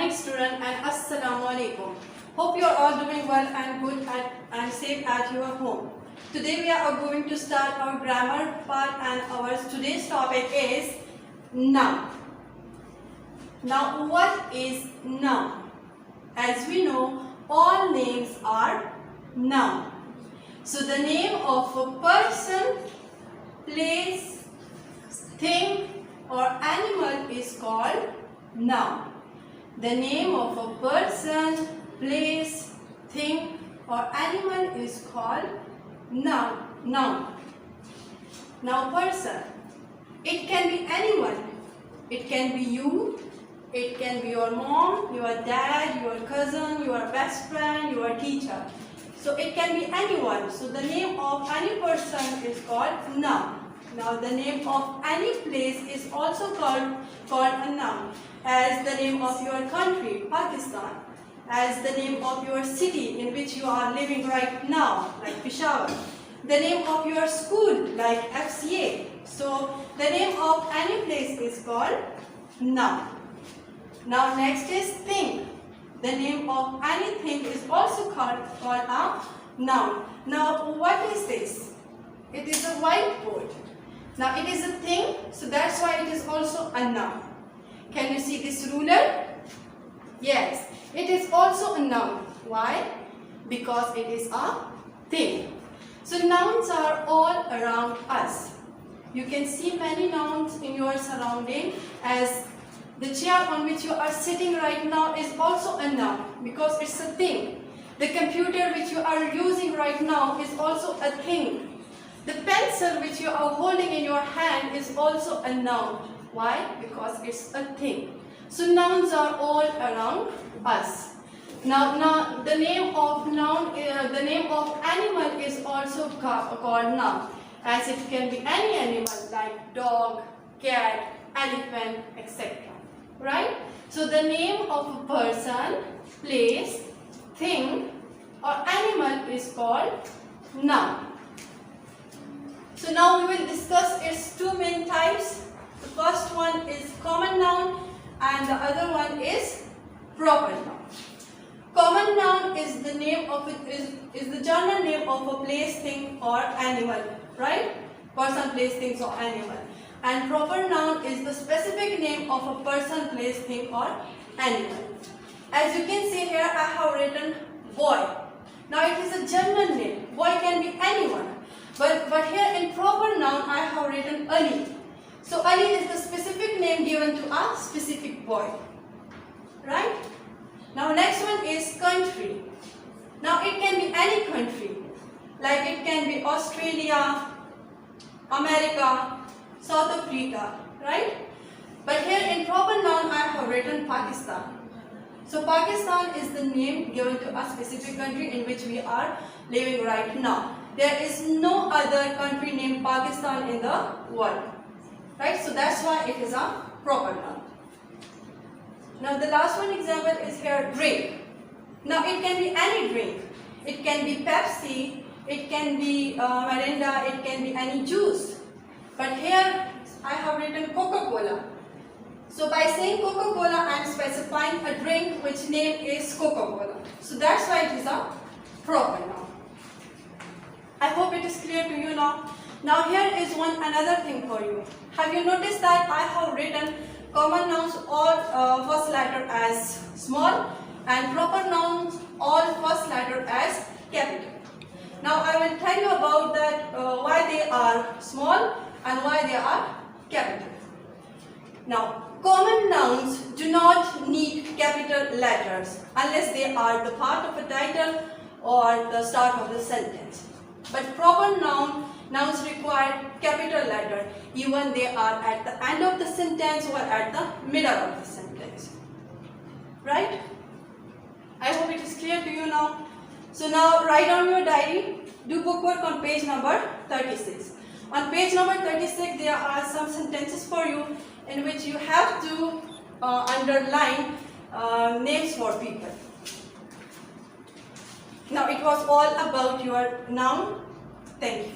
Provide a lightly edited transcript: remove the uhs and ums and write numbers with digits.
morning student and Assalamu alaikum. Hope you are all doing well and good and safe at your home. Today we are going to start our grammar part and our today's topic is noun. Now what is noun? As we know, all names are noun. So the name of a person, place, thing or animal is called noun. The name of a person, place, thing or animal is called noun. Now person, it can be anyone. It can be you, it can be your mom, your dad, your cousin, your best friend, your teacher. So it can be anyone. So the name of any person is called noun. Now the name of any place is also called a noun, as the name of your country, Pakistan, as the name of your city in which you are living right now, like Peshawar, the name of your school, like FCA. So the name of any place is called noun. Now next is thing. The name of anything is also called a noun. Now what is this? It is a whiteboard. Now it is a thing, so that's why it is also a noun. Can you see this ruler? Yes, it is also a noun. Why? Because it is a thing. So nouns are all around us. You can see many nouns in your surrounding, as the chair on which you are sitting right now is also a noun because it's a thing. The computer which you are using right now is also a thing. The pencil which you are holding in your hand is also a noun. Why? Because it's a thing. So nouns are all around us. Now the name of noun, the name of animal is also called noun, as it can be any animal like dog, cat, elephant, etc. Right? So the name of a person, place, thing or animal is called noun. So now we will discuss its two main types. The first one is common noun and the other one is proper noun. Common noun is the name of is the general name of a place, thing or animal, right? Person, place, things or animal. And proper noun is the specific name of a person, place, thing or animal. As you can see here, I have written boy. Now it is a general name. Boy can be anyone. But here in proper noun I have written Ali. So Ali is the specific name given to a specific boy. Right? Now next one is country. Now it can be any country. Like it can be Australia, America, South Africa. Right? But here in proper noun I have written Pakistan. So Pakistan is the name given to a specific country in which we are living right now. There is no other country named Pakistan in the world. Right? So that's why it is a proper noun. Now the last one example is here drink. Now it can be any drink. It can be Pepsi, it can be Mirinda, it can be any juice. But here I have written Coca-Cola. So by saying Coca-Cola I am specifying a drink which name is Coca-Cola. So that's why it is a proper noun. I hope it is clear to you now. Now here is another thing for you. Have you noticed that I have written common nouns all first letter as small and proper nouns all first letter as capital. Now I will tell you about that why they are small and why they are capital. Now common nouns do not need capital letters unless they are the part of a title or the start of the sentence. But proper nouns require capital letter even they are at the end of the sentence or at the middle of the sentence. Right? I hope it is clear to you now. So now write down your diary. Do bookwork on page number 36. On page number 36 there are some sentences for you in which you have to underline names for people. Now it was all about your noun. Thank you.